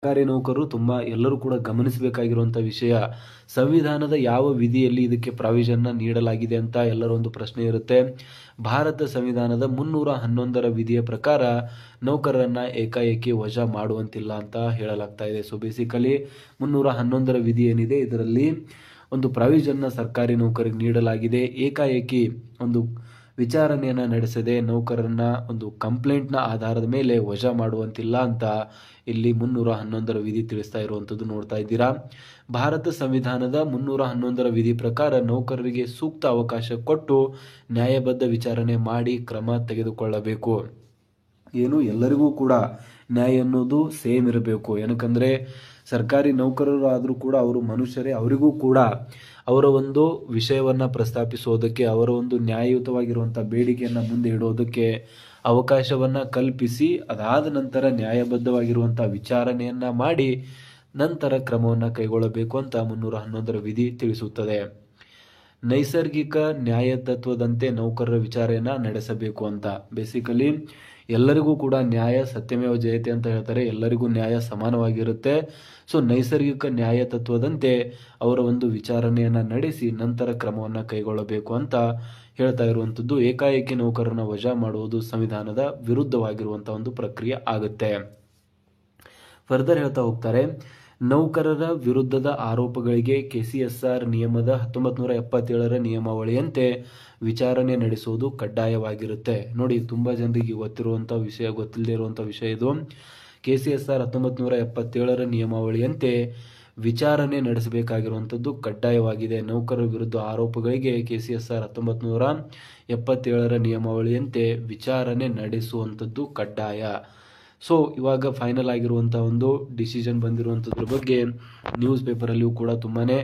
ಸರ್ಕಾರಿ ನೌಕರರು ಎಲ್ಲರೂ ಕೂಡ ಗಮನಿಸಬೇಕಾಗಿರುವಂಥ ವಿಷಯ, ಸಂವಿಧಾನದ ಯಾವ ವಿಧಿಯಲ್ಲಿ ಇದಕ್ಕೆ ಪ್ರಾವಿಷನ್ನ ನೀಡಲಾಗಿದೆ ಅಂತ ಎಲ್ಲರ ಒಂದು ಪ್ರಶ್ನೆ ಇರುತ್ತೆ. ಭಾರತ ಸಂವಿಧಾನದ 311ರ ವಿಧಿಯ ಪ್ರಕಾರ ನೌಕರರನ್ನ ಏಕಾಏಕಿ ವಜಾ ಮಾಡುವಂತಿಲ್ಲ ಅಂತ ಹೇಳಲಾಗ್ತಾ ಇದೆ. ಸೊ ಬೇಸಿಕಲಿ 311ರ ವಿಧಿ ಏನಿದೆ ಇದರಲ್ಲಿ ಒಂದು ಪ್ರಾವಿಷನ್ನ ಸರ್ಕಾರಿ ನೌಕರಿಗೆ ನೀಡಲಾಗಿದೆ. ಏಕಾಏಕಿ ಒಂದು ವಿಚಾರಣೆಯನ್ನು ನಡೆಸದೆ ನೌಕರರನ್ನ ಒಂದು ಕಂಪ್ಲೇಂಟ್ನ ಆಧಾರದ ಮೇಲೆ ವಜಾ ಮಾಡುವಂತಿಲ್ಲ ಅಂತ ಇಲ್ಲಿ 311ರ ವಿಧಿ ತಿಳಿಸ್ತಾ ಇರುವಂಥದ್ದು ನೋಡ್ತಾ ಇದ್ದೀರಾ. ಭಾರತ ಸಂವಿಧಾನದ 311ರ ವಿಧಿ ಪ್ರಕಾರ ನೌಕರರಿಗೆ ಸೂಕ್ತ ಅವಕಾಶ ಕೊಟ್ಟು ನ್ಯಾಯಬದ್ಧ ವಿಚಾರಣೆ ಮಾಡಿ ಕ್ರಮ ತೆಗೆದುಕೊಳ್ಳಬೇಕು. ಎಲ್ಲರಿಗೂ ಕೂಡ ನ್ಯಾಯ ಅನ್ನೋದು ಸೇಮ್ ಇರಬೇಕು. ಏನಕ್ಕಂದ್ರೆ ಸರ್ಕಾರಿ ನೌಕರರು ಆದರೂ ಕೂಡ ಅವರು ಮನುಷ್ಯರೇ, ಅವರಿಗೂ ಕೂಡ ಅವರ ಒಂದು ವಿಷಯವನ್ನ ಪ್ರಸ್ತಾಪಿಸೋದಕ್ಕೆ, ಅವರ ಒಂದು ನ್ಯಾಯಯುತವಾಗಿರುವಂಥ ಬೇಡಿಕೆಯನ್ನು ಮುಂದೆ ಇಡೋದಕ್ಕೆ ಅವಕಾಶವನ್ನ ಕಲ್ಪಿಸಿ ಅದಾದ ನಂತರ ನ್ಯಾಯಬದ್ಧವಾಗಿರುವಂಥ ವಿಚಾರಣೆಯನ್ನ ಮಾಡಿ ನಂತರ ಕ್ರಮವನ್ನು ಕೈಗೊಳ್ಳಬೇಕು ಅಂತ 311ರ ವಿಧಿ ತಿಳಿಸುತ್ತದೆ. ನೈಸರ್ಗಿಕ ನ್ಯಾಯ ತತ್ವದಂತೆ ನೌಕರರ ವಿಚಾರಣೆಯನ್ನ ನಡೆಸಬೇಕು ಅಂತ. ಬೇಸಿಕಲಿ ಎಲ್ಲರಿಗೂ ಕೂಡ ನ್ಯಾಯ ಸತ್ಯಮೇವ ಜಯತೆ ಅಂತ ಹೇಳ್ತಾರೆ, ಎಲ್ಲರಿಗೂ ನ್ಯಾಯ ಸಮಾನವಾಗಿರುತ್ತೆ. ಸೊ ನೈಸರ್ಗಿಕ ನ್ಯಾಯ ತತ್ವದಂತೆ ಅವರ ಒಂದು ವಿಚಾರಣೆಯನ್ನ ನಡೆಸಿ ನಂತರ ಕ್ರಮವನ್ನು ಕೈಗೊಳ್ಳಬೇಕು ಅಂತ ಹೇಳ್ತಾ ಇರುವಂಥದ್ದು. ಏಕಾಏಕಿ ನೌಕರರನ್ನ ವಜಾ ಮಾಡುವುದು ಸಂವಿಧಾನದ ವಿರುದ್ಧವಾಗಿರುವಂಥ ಒಂದು ಪ್ರಕ್ರಿಯೆ ಆಗುತ್ತೆ. ಫರ್ದರ್ ಹೇಳ್ತಾ ಹೋಗ್ತಾರೆ, ನೌಕರರ ವಿರುದ್ಧದ ಆರೋಪಗಳಿಗೆ KCSR ನಿಯಮದ 1977ರ ನಿಯಮಾವಳಿಯಂತೆ ವಿಚಾರಣೆ ನಡೆಸುವುದು ಕಡ್ಡಾಯವಾಗಿರುತ್ತೆ. ನೋಡಿ, ತುಂಬಾ ಜನರಿಗೆ ಗೊತ್ತಿರುವಂಥ ವಿಷಯ, ಗೊತ್ತಿಲ್ಲದೆ ಇರುವಂಥ ವಿಷಯ ಇದು. KCSR 1977ರ ನಿಯಮಾವಳಿಯಂತೆ ವಿಚಾರಣೆ ನಡೆಸಬೇಕಾಗಿರುವಂಥದ್ದು ಕಡ್ಡಾಯವಾಗಿದೆ. ನೌಕರರ ವಿರುದ್ಧ ಆರೋಪಗಳಿಗೆ KCSR 1977ರ ನಿಯಮಾವಳಿಯಂತೆ ವಿಚಾರಣೆ ನಡೆಸುವಂಥದ್ದು ಕಡ್ಡಾಯ. ಸೊ ಇವಾಗ ಫೈನಲ್ ಆಗಿರುವಂಥ ಒಂದು ಡಿಸಿಷನ್ ಬಂದಿರುವಂಥದ್ರ ಬಗ್ಗೆ ನ್ಯೂಸ್ ಪೇಪರಲ್ಲಿಯೂ ಕೂಡ ತುಂಬಾನೇ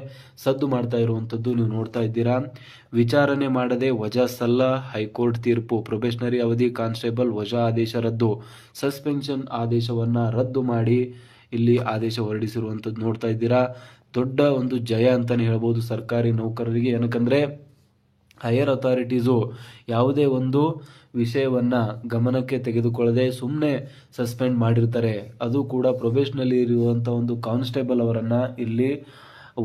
ಸದ್ದು ಮಾಡ್ತಾ ಇರುವಂಥದ್ದು ನೀವು ನೋಡ್ತಾ ಇದ್ದೀರಾ. ವಿಚಾರಣೆ ಮಾಡದೆ ವಜಾ ಸಲ್ಲ, ಹೈಕೋರ್ಟ್ ತೀರ್ಪು. ಪ್ರೊಬೇಷನರಿ ಅವಧಿ ಕಾನ್ಸ್ಟೇಬಲ್ ವಜಾ ಆದೇಶ ರದ್ದು, ಸಸ್ಪೆನ್ಷನ್ ಆದೇಶವನ್ನ ರದ್ದು ಮಾಡಿ ಇಲ್ಲಿ ಆದೇಶ ಹೊರಡಿಸಿರುವಂಥದ್ದು ನೋಡ್ತಾ ಇದ್ದೀರಾ. ದೊಡ್ಡ ಒಂದು ಜಯ ಅಂತಾನೆ ಹೇಳ್ಬೋದು ಸರ್ಕಾರಿ ನೌಕರರಿಗೆ. ಏನಕ್ಕಂದ್ರೆ ಹೈಯರ್ ಅಥಾರಿಟೀಸು ಯಾವುದೇ ಒಂದು ವಿಷಯವನ್ನ ಗಮನಕ್ಕೆ ತೆಗೆದುಕೊಳ್ಳದೆ ಸುಮ್ಮನೆ ಸಸ್ಪೆಂಡ್ ಮಾಡಿರ್ತಾರೆ. ಅದು ಕೂಡ ಪ್ರೊಬೇಷನಲ್ಲಿ ಇರುವಂಥ ಒಂದು ಕಾನ್ಸ್ಟೇಬಲ್ ಅವರನ್ನ ಇಲ್ಲಿ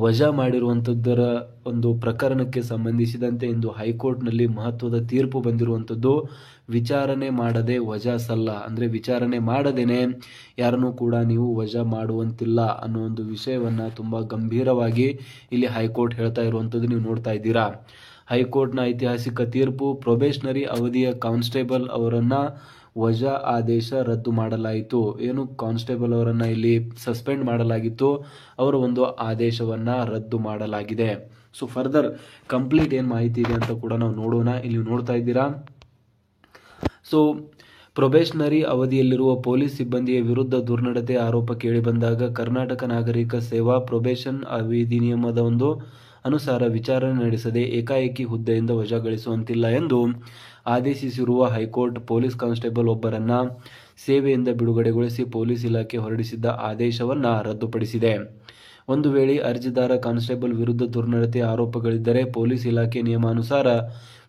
ವಜಾ ಮಾಡಿರುವಂಥದ್ದರ ಒಂದು ಪ್ರಕರಣಕ್ಕೆ ಸಂಬಂಧಿಸಿದಂತೆ ಇಂದು ಹೈಕೋರ್ಟ್ನಲ್ಲಿ ಮಹತ್ವದ ತೀರ್ಪು ಬಂದಿರುವಂಥದ್ದು. ವಿಚಾರಣೆ ಮಾಡದೆ ವಜಾ ಸಲ್ಲ, ಅಂದರೆ ವಿಚಾರಣೆ ಮಾಡದೇನೆ ಯಾರನ್ನೂ ಕೂಡ ನೀವು ವಜಾ ಮಾಡುವಂತಿಲ್ಲ ಅನ್ನೋ ಒಂದು ವಿಷಯವನ್ನ ತುಂಬ ಗಂಭೀರವಾಗಿ ಇಲ್ಲಿ ಹೈಕೋರ್ಟ್ ಹೇಳ್ತಾ ಇರುವಂಥದ್ದು ನೀವು ನೋಡ್ತಾ ಇದ್ದೀರಾ. ಹೈಕೋರ್ಟ್ನ ಐತಿಹಾಸಿಕ ತೀರ್ಪು, ಪ್ರೊಬೇಷನರಿ ಅವಧಿಯ ಕಾನ್ಸ್ಟೇಬಲ್ ಅವರನ್ನ ವಜಾ ಆದೇಶ ರದ್ದು ಮಾಡಲಾಯಿತು. ಏನು ಕಾನ್ಸ್ಟೇಬಲ್ ಅವರನ್ನ ಇಲ್ಲಿ ಸಸ್ಪೆಂಡ್ ಮಾಡಲಾಗಿತ್ತು, ಅವರ ಒಂದು ಆದೇಶವನ್ನ ರದ್ದು ಮಾಡಲಾಗಿದೆ. ಸೊ ಫರ್ದರ್ ಕಂಪ್ಲೀಟ್ ಏನು ಮಾಹಿತಿ ಇದೆ ಅಂತ ಕೂಡ ನಾವು ನೋಡೋಣ. ಇಲ್ಲಿ ನೋಡ್ತಾ ಇದ್ದೀರಾ. ಸೊ ಪ್ರೊಬೇಷನರಿ ಅವಧಿಯಲ್ಲಿರುವ ಪೊಲೀಸ್ ಸಿಬ್ಬಂದಿಯ ವಿರುದ್ಧ ದುರ್ನಡತೆ ಆರೋಪ ಕೇಳಿಬಂದಾಗ ಕರ್ನಾಟಕ ನಾಗರಿಕ ಸೇವಾ ಪ್ರೊಬೇಷನ್ ಅಧಿನಿಯಮದ ಒಂದು ಅನುಸಾರ ವಿಚಾರಣೆ ನಡೆಸದೆ ಏಕಾಏಕಿ ಹುದ್ದೆಯಿಂದ ವಜಾಗೊಳಿಸುವಂತಿಲ್ಲ ಎಂದು ಆದೇಶಿಸಿರುವ ಹೈಕೋರ್ಟ್ ಪೊಲೀಸ್ ಕಾನ್ಸ್ಟೇಬಲ್ ಒಬ್ಬರನ್ನ ಸೇವೆಯಿಂದ ಬಿಡುಗಡೆಗೊಳಿಸಿ ಪೊಲೀಸ್ ಇಲಾಖೆ ಹೊರಡಿಸಿದ್ದ ಆದೇಶವನ್ನ ರದ್ದುಪಡಿಸಿದೆ. ಒಂದು ವೇಳೆ ಅರ್ಜಿದಾರ ಕಾನ್ಸ್ಟೇಬಲ್ ವಿರುದ್ಧ ದುರ್ನಡತೆ ಆರೋಪಗಳಿದ್ದರೆ ಪೊಲೀಸ್ ಇಲಾಖೆ ನಿಯಮಾನುಸಾರ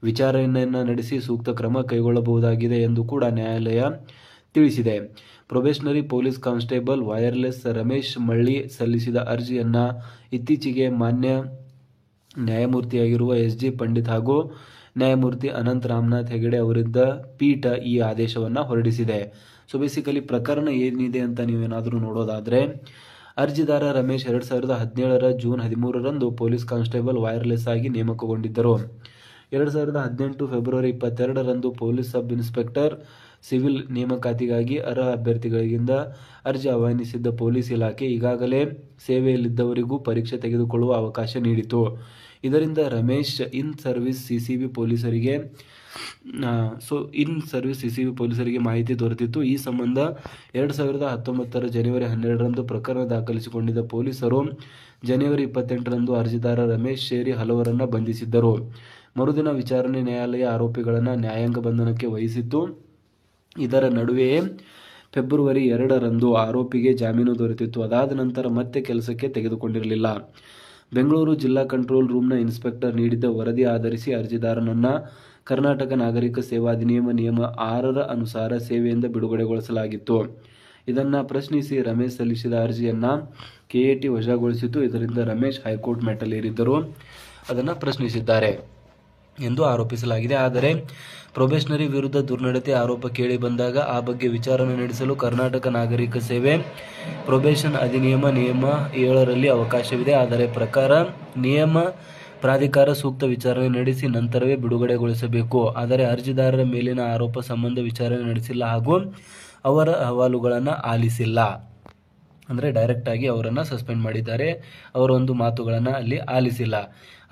ವಿಚಾರಣೆಯನ್ನ ನಡೆಸಿ ಸೂಕ್ತ ಕ್ರಮ ಕೈಗೊಳ್ಳಬಹುದಾಗಿದೆ ಎಂದು ಕೂಡ ನ್ಯಾಯಾಲಯ ತಿಳಿಸಿದೆ. Probationary police constable wireless Ramesh Malli ಸಲ್ಲಿಸಿದ ಅರ್ಜಿಯನ್ನ ಇತ್ತೀಚೆಗೆ ಮಾನ್ಯ ನ್ಯಾಯಮೂರ್ತಿಯಾಗಿರುವ SG ಪಂಡಿತ್ ಹಾಗೂ ನ್ಯಾಯಮೂರ್ತಿ ಅನಂತ್ ರಾಮನಾಥ್ ಹೆಗಡೆ ಅವರಿದ್ದ ಪೀಠ ಈ ಆದೇಶವನ್ನ ಹೊರಡಿಸಿದೆ. ಸೊ ಬೇಸಿಕಲಿ ಪ್ರಕರಣ ಏನಿದೆ ಅಂತ ನೀವೇನಾದರೂ ನೋಡೋದಾದ್ರೆ, ಅರ್ಜಿದಾರ ರಮೇಶ್ 2017ರ ಜೂನ್ 13ರಂದು ಪೊಲೀಸ್ ಕಾನ್ಸ್ಟೇಬಲ್ ವೈರ್ಲೆಸ್ ಆಗಿ ನೇಮಕಗೊಂಡಿದ್ದರು. 2018 ಫೆಬ್ರವರಿ 22ರಂದು ಪೊಲೀಸ್ ಸಬ್ ಇನ್ಸ್ಪೆಕ್ಟರ್ ಸಿವಿಲ್ ನೇಮಕಾತಿಗಾಗಿ ಅರ್ಹ ಅಭ್ಯರ್ಥಿಗಳಿಂದ ಅರ್ಜಿ ಆಹ್ವಾನಿಸಿದ್ದ ಪೊಲೀಸ್ ಇಲಾಖೆ ಈಗಾಗಲೇ ಸೇವೆಯಲ್ಲಿದ್ದವರಿಗೂ ಪರೀಕ್ಷೆ ತೆಗೆದುಕೊಳ್ಳುವ ಅವಕಾಶ ನೀಡಿತು. ಇದರಿಂದ ರಮೇಶ್ ಇನ್ ಸರ್ವಿಸ್ ಸಿಸಿಬಿ ಪೊಲೀಸರಿಗೆ ಮಾಹಿತಿ ದೊರೆತಿತ್ತು. ಈ ಸಂಬಂಧ 2019ರ ಜನವರಿ 12ರಂದು ಪ್ರಕರಣ ದಾಖಲಿಸಿಕೊಂಡಿದ್ದ ಪೊಲೀಸರು ಜನವರಿ 28ರಂದು ಅರ್ಜಿದಾರ ರಮೇಶ್ ಸೇರಿ ಹಲವರನ್ನ ಬಂಧಿಸಿದ್ದರು. ಮರುದಿನ ವಿಚಾರಣೆ ನ್ಯಾಯಾಲಯ ಆರೋಪಿಗಳನ್ನು ನ್ಯಾಯಾಂಗ ಬಂಧನಕ್ಕೆ ವಹಿಸಿತ್ತು. ಇದರ ನಡುವೆಯೇ ಫೆಬ್ರವರಿ 2ರಂದು ಆರೋಪಿಗೆ ಜಾಮೀನು ದೊರೆತಿತ್ತು. ಅದಾದ ನಂತರ ಮತ್ತೆ ಕೆಲಸಕ್ಕೆ ತೆಗೆದುಕೊಂಡಿರಲಿಲ್ಲ. ಬೆಂಗಳೂರು ಜಿಲ್ಲಾ ಕಂಟ್ರೋಲ್ ರೂಮ್ನ ಇನ್ಸ್ಪೆಕ್ಟರ್ ನೀಡಿದ್ದ ವರದಿ ಆಧರಿಸಿ ಅರ್ಜಿದಾರನನ್ನ ಕರ್ನಾಟಕ ನಾಗರಿಕ ಸೇವಾ ಅಧಿನಿಯಮ ನಿಯಮ 6ರ ಅನುಸಾರ ಸೇವೆಯಿಂದ ಬಿಡುಗಡೆಗೊಳಿಸಲಾಗಿತ್ತು. ಇದನ್ನು ಪ್ರಶ್ನಿಸಿ ರಮೇಶ್ ಸಲ್ಲಿಸಿದ ಅರ್ಜಿಯನ್ನು KAT ವಜಾಗೊಳಿಸಿತು. ಇದರಿಂದ ರಮೇಶ್ ಹೈಕೋರ್ಟ್ ಮೆಟ್ಟಲೇರಿದ್ದರು, ಅದನ್ನು ಪ್ರಶ್ನಿಸಿದ್ದಾರೆ ಎಂದು ಆರೋಪಿಸಲಾಗಿದೆ. ಆದರೆ ಪ್ರೊಬೇಷನರಿ ವಿರುದ್ಧ ದುರ್ನಡತೆ ಆರೋಪ ಕೇಳಿ ಬಂದಾಗ ಆ ಬಗ್ಗೆ ವಿಚಾರಣೆ ನಡೆಸಲು ಕರ್ನಾಟಕ ನಾಗರಿಕ ಸೇವೆ ಪ್ರೊಬೇಷನ್ ಅಧಿನಿಯಮ ನಿಯಮ 7ರಲ್ಲಿ ಅವಕಾಶವಿದೆ. ಆದರೆ ಪ್ರಕಾರ ನಿಯಮ ಪ್ರಾಧಿಕಾರ ಸೂಕ್ತ ವಿಚಾರಣೆ ನಡೆಸಿ ನಂತರವೇ ಬಿಡುಗಡೆಗೊಳಿಸಬೇಕು. ಆದರೆ ಅರ್ಜಿದಾರರ ಮೇಲಿನ ಆರೋಪ ಸಂಬಂಧ ವಿಚಾರಣೆ ನಡೆಸಿಲ್ಲ ಹಾಗೂ ಅವರ ಅಹವಾಲುಗಳನ್ನು ಆಲಿಸಿಲ್ಲ. ಅಂದರೆ ಡೈರೆಕ್ಟಾಗಿ ಅವರನ್ನು ಸಸ್ಪೆಂಡ್ ಮಾಡಿದ್ದಾರೆ, ಅವರ ಒಂದು ಮಾತುಗಳನ್ನು ಅಲ್ಲಿ ಆಲಿಸಿಲ್ಲ.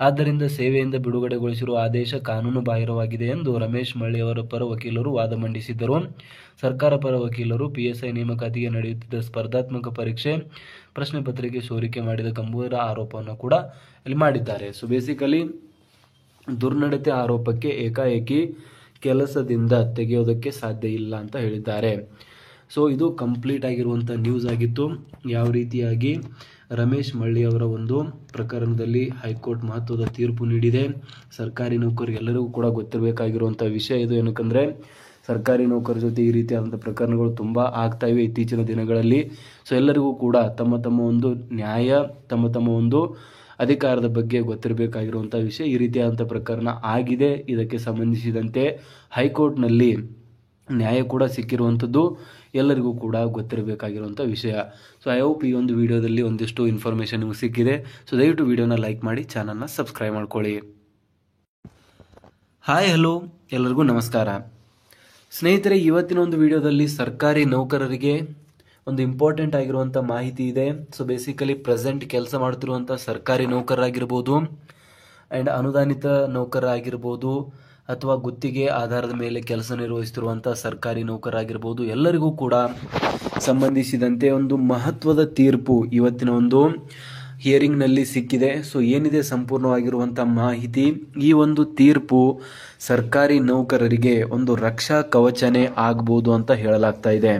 ಆದ್ದರಿಂದ ಸೇವೆಯಿಂದ ಬಿಡುಗಡೆಗೊಳಿಸಿರುವ ಆದೇಶ ಕಾನೂನು ಬಾಹಿರವಾಗಿದೆ ಎಂದು ರಮೇಶ್ ಮಳ್ಳಿ ಅವರ ಪರ ವಕೀಲರು ವಾದ ಮಂಡಿಸಿದ್ದರು. ಸರ್ಕಾರ ಪರ ವಕೀಲರು PSI ನೇಮಕಾತಿಗೆ ನಡೆಯುತ್ತಿದ್ದ ಸ್ಪರ್ಧಾತ್ಮಕ ಪರೀಕ್ಷೆ ಪ್ರಶ್ನೆ ಪತ್ರಿಕೆ ಸೋರಿಕೆ ಮಾಡಿದ ಗಂಭೀರ ಆರೋಪವನ್ನು ಕೂಡ ಇಲ್ಲಿ ಮಾಡಿದ್ದಾರೆ. ಸೊ ಬೇಸಿಕಲಿ ದುರ್ನಡತೆ ಆರೋಪಕ್ಕೆ ಏಕಾಏಕಿ ಕೆಲಸದಿಂದ ತೆಗೆಯೋದಕ್ಕೆ ಸಾಧ್ಯ ಇಲ್ಲ ಅಂತ ಹೇಳಿದ್ದಾರೆ. ಸೊ ಇದು ಕಂಪ್ಲೀಟ್ ಆಗಿರುವಂಥ ನ್ಯೂಸ್ ಆಗಿತ್ತು. ಯಾವ ರೀತಿಯಾಗಿ ರಮೇಶ್ ಮಳ್ಳಿ ಅವರ ಒಂದು ಪ್ರಕರಣದಲ್ಲಿ ಹೈಕೋರ್ಟ್ ಮಹತ್ವದ ತೀರ್ಪು ನೀಡಿದೆ. ಸರ್ಕಾರಿ ನೌಕರರಿಗೆಲ್ಲರಿಗೂ ಕೂಡ ಗೊತ್ತಿರಬೇಕಾಗಿರುವಂಥ ವಿಷಯ ಇದು. ಏನಕ್ಕಂದರೆ ಸರ್ಕಾರಿ ನೌಕರರ ಜೊತೆ ಈ ರೀತಿಯಾದಂಥ ಪ್ರಕರಣಗಳು ತುಂಬ ಆಗ್ತಾ ಇವೆ ಇತ್ತೀಚಿನ ದಿನಗಳಲ್ಲಿ. ಸೊ ಎಲ್ಲರಿಗೂ ಕೂಡ ತಮ್ಮ ತಮ್ಮ ಒಂದು ನ್ಯಾಯ, ತಮ್ಮ ಒಂದು ಅಧಿಕಾರದ ಬಗ್ಗೆ ಗೊತ್ತಿರಬೇಕಾಗಿರುವಂಥ ವಿಷಯ. ಈ ರೀತಿಯಾದಂಥ ಪ್ರಕರಣ ಆಗಿದೆ. ಇದಕ್ಕೆ ಸಂಬಂಧಿಸಿದಂತೆ ಹೈಕೋರ್ಟ್ನಲ್ಲಿ ನ್ಯಾಯ ಕೂಡ ಸಿಕ್ಕಿರುವಂಥದ್ದು ಎಲ್ಲರಿಗೂ ಕೂಡ ಗೊತ್ತಿರಬೇಕಾಗಿರುವಂಥ ವಿಷಯ. ಸೊ ಐ ಹೋಪ್ ಈ ಒಂದು ವಿಡಿಯೋದಲ್ಲಿ ಒಂದಿಷ್ಟು ಇನ್ಫಾರ್ಮೇಷನ್ ನಿಮಗೆ ಸಿಕ್ಕಿದೆ. ಸೊ ದಯವಿಟ್ಟು ವಿಡಿಯೋನ ಲೈಕ್ ಮಾಡಿ, ಚಾನಲ್ನ ಸಬ್ಸ್ಕ್ರೈಬ್ ಮಾಡ್ಕೊಳ್ಳಿ. ಹಾಯ್ ಹಲೋ ಎಲ್ಲರಿಗೂ ನಮಸ್ಕಾರ ಸ್ನೇಹಿತರೆ. ಇವತ್ತಿನ ಒಂದು ವಿಡಿಯೋದಲ್ಲಿ ಸರ್ಕಾರಿ ನೌಕರರಿಗೆ ಒಂದು ಇಂಪಾರ್ಟೆಂಟ್ ಆಗಿರುವಂಥ ಮಾಹಿತಿ ಇದೆ. ಸೊ ಬೇಸಿಕಲಿ ಪ್ರೆಸೆಂಟ್ ಕೆಲಸ ಮಾಡ್ತಿರುವಂಥ ಸರ್ಕಾರಿ ನೌಕರರಾಗಿರ್ಬೋದು ಆ್ಯಂಡ್ ಅನುದಾನಿತ ನೌಕರರಾಗಿರ್ಬೋದು ಅಥವಾ ಗುತ್ತಿಗೆ ಆಧಾರದ ಮೇಲೆ ಕೆಲಸ ನಿರ್ವಹಿಸ್ತಿರುವಂಥ ಸರ್ಕಾರಿ ನೌಕರರಾಗಿರ್ಬೋದು, ಎಲ್ಲರಿಗೂ ಕೂಡ ಸಂಬಂಧಿಸಿದಂತೆ ಒಂದು ಮಹತ್ವದ ತೀರ್ಪು ಇವತ್ತಿನ ಒಂದು ಹಿಯರಿಂಗ್ನಲ್ಲಿ ಸಿಕ್ಕಿದೆ. ಸೊ ಏನಿದೆ ಸಂಪೂರ್ಣವಾಗಿರುವಂಥ ಮಾಹಿತಿ, ಈ ಒಂದು ತೀರ್ಪು ಸರ್ಕಾರಿ ನೌಕರರಿಗೆ ಒಂದು ರಕ್ಷಾ ಕವಚನೇ ಆಗ್ಬೋದು ಅಂತ ಹೇಳಲಾಗ್ತಾ ಇದೆ.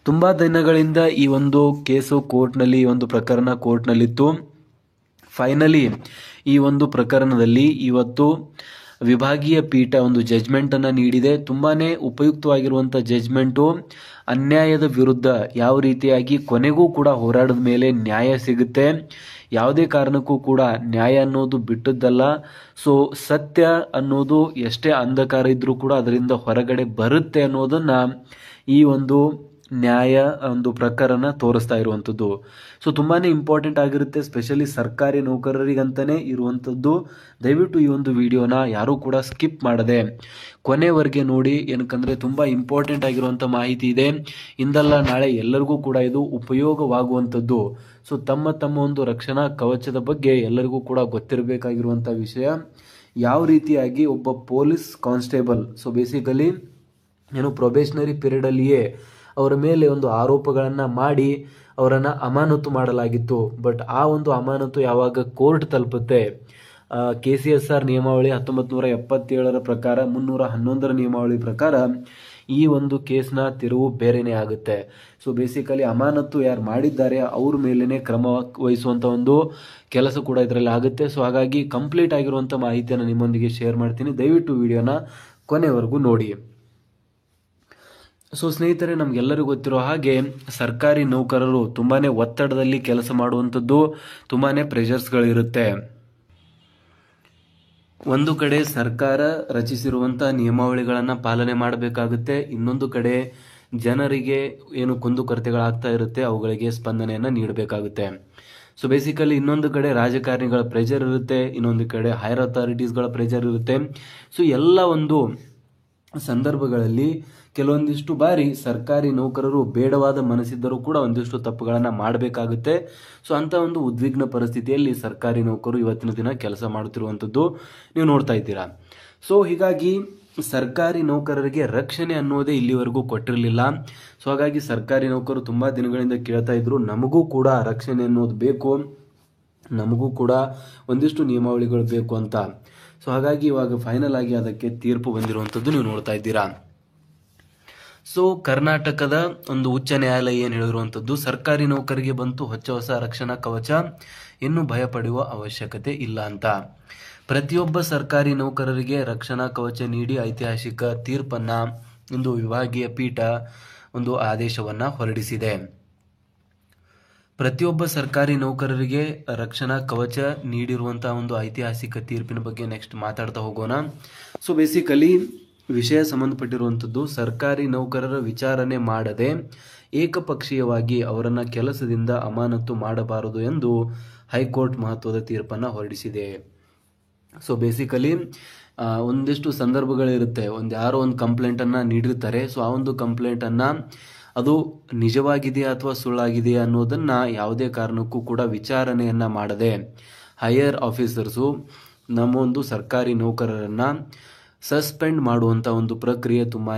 ತುಂಬ ದಿನಗಳಿಂದ ಈ ಒಂದು ಕೇಸು ಕೋರ್ಟ್ನಲ್ಲಿ, ಈ ಒಂದು ಪ್ರಕರಣ ಕೋರ್ಟ್ನಲ್ಲಿತ್ತು. ಫೈನಲಿ ಈ ಒಂದು ಪ್ರಕರಣದಲ್ಲಿ ಇವತ್ತು ವಿಭಾಗೀಯ ಪೀಠ ಒಂದು ಜಜ್ಮೆಂಟನ್ನು ನೀಡಿದೆ. ತುಂಬಾ ಉಪಯುಕ್ತವಾಗಿರುವಂಥ ಜಜ್ಮೆಂಟು. ಅನ್ಯಾಯದ ವಿರುದ್ಧ ಯಾವ ರೀತಿಯಾಗಿ ಕೊನೆಗೂ ಕೂಡ ಹೋರಾಡದ ಮೇಲೆ ನ್ಯಾಯ ಸಿಗುತ್ತೆ. ಯಾವುದೇ ಕಾರಣಕ್ಕೂ ಕೂಡ ನ್ಯಾಯ ಅನ್ನೋದು ಬಿಟ್ಟದ್ದಲ್ಲ. ಸೊ ಸತ್ಯ ಅನ್ನೋದು ಎಷ್ಟೇ ಅಂಧಕಾರ ಇದ್ರೂ ಕೂಡ ಅದರಿಂದ ಹೊರಗಡೆ ಬರುತ್ತೆ ಅನ್ನೋದನ್ನು ಈ ಒಂದು ನ್ಯಾಯ ಒಂದು ಪ್ರಕರಣ ತೋರಿಸ್ತಾ ಇರುವಂಥದ್ದು. ಸೊ ತುಂಬಾ ಇಂಪಾರ್ಟೆಂಟ್ ಆಗಿರುತ್ತೆ, ಸ್ಪೆಷಲಿ ಸರ್ಕಾರಿ ನೌಕರರಿಗಂತಲೇ ಇರುವಂಥದ್ದು. ದಯವಿಟ್ಟು ಈ ಒಂದು ವಿಡಿಯೋನ ಯಾರೂ ಕೂಡ ಸ್ಕಿಪ್ ಮಾಡದೆ ಕೊನೆವರೆಗೆ ನೋಡಿ. ಏನಕ್ಕಂದರೆ ತುಂಬ ಇಂಪಾರ್ಟೆಂಟ್ ಆಗಿರುವಂಥ ಮಾಹಿತಿ ಇದೆ. ಇಂದಲ್ಲ ನಾಳೆ ಎಲ್ಲರಿಗೂ ಕೂಡ ಇದು ಉಪಯೋಗವಾಗುವಂಥದ್ದು. ಸೊ ತಮ್ಮ ಒಂದು ರಕ್ಷಣಾ ಕವಚದ ಬಗ್ಗೆ ಎಲ್ಲರಿಗೂ ಕೂಡ ಗೊತ್ತಿರಬೇಕಾಗಿರುವಂಥ ವಿಷಯ. ಯಾವ ರೀತಿಯಾಗಿ ಒಬ್ಬ ಪೊಲೀಸ್ ಕಾನ್ಸ್ಟೇಬಲ್, ಸೊ ಬೇಸಿಕಲಿ ಏನು ಪ್ರೊಬೇಷನರಿ ಪೀರಿಯಡಲ್ಲಿಯೇ ಅವರ ಮೇಲೆ ಒಂದು ಆರೋಪಗಳನ್ನು ಮಾಡಿ ಅವರನ್ನು ಅಮಾನತು ಮಾಡಲಾಗಿತ್ತು. ಬಟ್ ಆ ಒಂದು ಅಮಾನತು ಯಾವಾಗ ಕೋರ್ಟ್ ತಲುಪುತ್ತೆ, KCSR ನಿಯಮಾವಳಿ 1977 ಪ್ರಕಾರ 311 ನಿಯಮಾವಳಿ ಪ್ರಕಾರ ಈ ಒಂದು ಕೇಸ್ನ ತಿರುವು ಬೇರೆನೇ ಆಗುತ್ತೆ. ಸೊ ಬೇಸಿಕಲಿ ಅಮಾನತು ಯಾರು ಮಾಡಿದ್ದಾರೆ ಅವ್ರ ಮೇಲೇ ಕ್ರಮ ವಹಿಸುವಂಥ ಒಂದು ಕೆಲಸ ಕೂಡ ಇದರಲ್ಲಿ ಆಗುತ್ತೆ. ಸೊ ಹಾಗಾಗಿ ಕಂಪ್ಲೀಟ್ ಆಗಿರುವಂಥ ಮಾಹಿತಿಯನ್ನು ನಿಮ್ಮೊಂದಿಗೆ ಶೇರ್ ಮಾಡ್ತೀನಿ. ದಯವಿಟ್ಟು ವಿಡಿಯೋನ ಕೊನೆವರೆಗೂ ನೋಡಿ. ಸೊ ಸ್ನೇಹಿತರೆ, ನಮಗೆಲ್ಲರಿಗೂ ಗೊತ್ತಿರೋ ಹಾಗೆ ಸರ್ಕಾರಿ ನೌಕರರು ತುಂಬಾ ಒತ್ತಡದಲ್ಲಿ ಕೆಲಸ ಮಾಡುವಂಥದ್ದು, ತುಂಬಾ ಪ್ರೆಷರ್ಸ್ಗಳಿರುತ್ತೆ. ಒಂದು ಕಡೆ ಸರ್ಕಾರ ರಚಿಸಿರುವಂಥ ನಿಯಮಾವಳಿಗಳನ್ನು ಪಾಲನೆ ಮಾಡಬೇಕಾಗುತ್ತೆ, ಇನ್ನೊಂದು ಕಡೆ ಜನರಿಗೆ ಏನು ಕುಂದುಕೊರತೆಗಳಾಗ್ತಾ ಇರುತ್ತೆ ಅವುಗಳಿಗೆ ಸ್ಪಂದನೆಯನ್ನು ನೀಡಬೇಕಾಗುತ್ತೆ. ಸೊ ಬೇಸಿಕಲಿ ಇನ್ನೊಂದು ಕಡೆ ರಾಜಕಾರಣಿಗಳ ಪ್ರೆಷರ್ ಇರುತ್ತೆ, ಇನ್ನೊಂದು ಕಡೆ ಹೈಯರ್ ಅಥಾರಿಟೀಸ್ಗಳ ಪ್ರೆಷರ್ ಇರುತ್ತೆ. ಸೊ ಎಲ್ಲ ಒಂದು ಸಂದರ್ಭಗಳಲ್ಲಿ ಕೆಲವೊಂದಿಷ್ಟು ಬಾರಿ ಸರ್ಕಾರಿ ನೌಕರರು ಬೇಡವಾದ ಮನಸ್ಸಿದ್ದರೂ ಕೂಡ ಒಂದಿಷ್ಟು ತಪ್ಪುಗಳನ್ನು ಮಾಡಬೇಕಾಗುತ್ತೆ. ಸೊ ಅಂಥ ಒಂದು ಉದ್ವಿಗ್ನ ಪರಿಸ್ಥಿತಿಯಲ್ಲಿ ಸರ್ಕಾರಿ ನೌಕರರು ಇವತ್ತಿನ ದಿನ ಕೆಲಸ ಮಾಡುತ್ತಿರುವಂಥದ್ದು ನೀವು ನೋಡ್ತಾ ಇದ್ದೀರಾ. ಸೊ ಹೀಗಾಗಿ ಸರ್ಕಾರಿ ನೌಕರರಿಗೆ ರಕ್ಷಣೆ ಅನ್ನೋದೇ ಇಲ್ಲಿವರೆಗೂ ಕೊಟ್ಟಿರಲಿಲ್ಲ. ಸೊ ಹಾಗಾಗಿ ಸರ್ಕಾರಿ ನೌಕರರು ತುಂಬ ದಿನಗಳಿಂದ ಕೇಳ್ತಾ ಇದ್ರು, ನಮಗೂ ಕೂಡ ರಕ್ಷಣೆ ಅನ್ನೋದು ಬೇಕು, ನಮಗೂ ಕೂಡ ಒಂದಿಷ್ಟು ನಿಯಮಾವಳಿಗಳು ಬೇಕು ಅಂತ. ಸೊ ಹಾಗಾಗಿ ಇವಾಗ ಫೈನಲ್ ಆಗಿ ಅದಕ್ಕೆ ತೀರ್ಪು ಬಂದಿರುವಂಥದ್ದು ನೀವು ನೋಡ್ತಾ ಇದ್ದೀರಾ. ಸೊ ಕರ್ನಾಟಕದ ಒಂದು ಉಚ್ಚ ನ್ಯಾಯಾಲಯ ಏನು ಹೇಳಿರುವಂಥದ್ದು, ಸರ್ಕಾರಿ ನೌಕರಿಗೆ ಬಂತು ಹೊಸ ರಕ್ಷಣಾ ಕವಚ, ಇನ್ನು ಭಯ ಪಡುವ ಅವಶ್ಯಕತೆ ಇಲ್ಲ ಅಂತ. ಪ್ರತಿಯೊಬ್ಬ ಸರ್ಕಾರಿ ನೌಕರರಿಗೆ ರಕ್ಷಣಾ ಕವಚ ನೀಡಿ ಐತಿಹಾಸಿಕ ತೀರ್ಪನ್ನು ಇಂದು ವಿಭಾಗೀಯ ಪೀಠ ಒಂದು ಆದೇಶವನ್ನು ಹೊರಡಿಸಿದೆ. ಪ್ರತಿಯೊಬ್ಬ ಸರ್ಕಾರಿ ನೌಕರರಿಗೆ ರಕ್ಷಣಾ ಕವಚ ನೀಡಿರುವಂತಹ ಒಂದು ಐತಿಹಾಸಿಕ ತೀರ್ಪಿನ ಬಗ್ಗೆ ನೆಕ್ಸ್ಟ್ ಮಾತಾಡ್ತಾ ಹೋಗೋಣ. ಸೊ ಬೇಸಿಕಲಿ ವಿಷಯ ಸಂಬಂಧಪಟ್ಟಿರುವಂಥದ್ದು ಸರ್ಕಾರಿ ನೌಕರರ ವಿಚಾರಣೆ ಮಾಡದೆ ಏಕಪಕ್ಷೀಯವಾಗಿ ಅವರನ್ನು ಕೆಲಸದಿಂದ ಅಮಾನತು ಮಾಡಬಾರದು ಎಂದು ಹೈಕೋರ್ಟ್ ಮಹತ್ವದ ತೀರ್ಪನ್ನು ಹೊರಡಿಸಿದೆ. ಸೊ ಬೇಸಿಕಲಿ ಒಂದಿಷ್ಟು ಸಂದರ್ಭಗಳಿರುತ್ತೆ, ಯಾರೋ ಒಂದು ಕಂಪ್ಲೇಂಟನ್ನು ನೀಡಿರ್ತಾರೆ. ಸೊ ಆ ಒಂದು ಕಂಪ್ಲೇಂಟನ್ನು ಅದು ನಿಜವಾಗಿದೆಯಾ ಅಥವಾ ಸುಳ್ಳಾಗಿದೆಯಾ ಅನ್ನೋದನ್ನು ಯಾವುದೇ ಕಾರಣಕ್ಕೂ ಕೂಡ ವಿಚಾರಣೆಯನ್ನು ಮಾಡದೆ ಹೈಯರ್ ಆಫೀಸರ್ಸು ನಮ್ಮ ಒಂದು ಸರ್ಕಾರಿ ನೌಕರರನ್ನು ಸಸ್ಪೆಂಡ್ ಮಾಡುವಂಥ ಒಂದು ಪ್ರಕ್ರಿಯೆ ತುಂಬಾ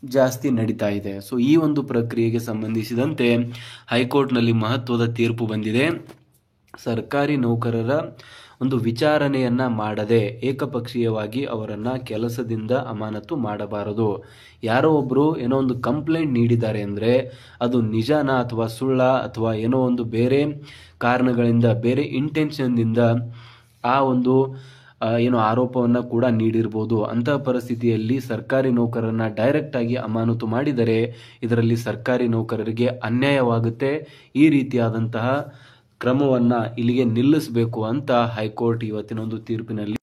ಜಾಸ್ತಿ ನಡೀತಾ ಇದೆ. ಸೊ ಈ ಒಂದು ಪ್ರಕ್ರಿಯೆಗೆ ಸಂಬಂಧಿಸಿದಂತೆ ಹೈಕೋರ್ಟ್ನಲ್ಲಿ ಮಹತ್ವದ ತೀರ್ಪು ಬಂದಿದೆ. ಸರ್ಕಾರಿ ನೌಕರರ ಒಂದು ವಿಚಾರಣೆಯನ್ನ ಮಾಡದೆ ಏಕಪಕ್ಷೀಯವಾಗಿ ಅವರನ್ನ ಕೆಲಸದಿಂದ ಅಮಾನತು ಮಾಡಬಾರದು. ಯಾರೋ ಒಬ್ರು ಏನೋ ಒಂದು ಕಂಪ್ಲೇಂಟ್ ನೀಡಿದ್ದಾರೆ ಅಂದ್ರೆ ಅದು ನಿಜನಾ ಅಥವಾ ಸುಳ್ಳ ಅಥವಾ ಏನೋ ಒಂದು ಬೇರೆ ಕಾರಣಗಳಿಂದ ಬೇರೆ ಇಂಟೆನ್ಷನ್ದಿಂದ ಆ ಒಂದು ಏನೋ ಆರೋಪವನ್ನು ಕೂಡ ನೀಡಿರ್ಬೋದು. ಅಂತಹ ಪರಿಸ್ಥಿತಿಯಲ್ಲಿ ಸರ್ಕಾರಿ ನೌಕರರನ್ನ ಡೈರೆಕ್ಟ್ ಆಗಿ ಅಮಾನತು ಮಾಡಿದರೆ ಇದರಲ್ಲಿ ಸರ್ಕಾರಿ ನೌಕರರಿಗೆ ಅನ್ಯಾಯವಾಗುತ್ತೆ. ಈ ರೀತಿಯಾದಂತಹ ಕ್ರಮವನ್ನ ಇಲ್ಲಿಗೆ ನಿಲ್ಲಿಸಬೇಕು ಅಂತ ಹೈಕೋರ್ಟ್ ಇವತ್ತಿನ ಒಂದು ತೀರ್ಪಿನಲ್ಲಿ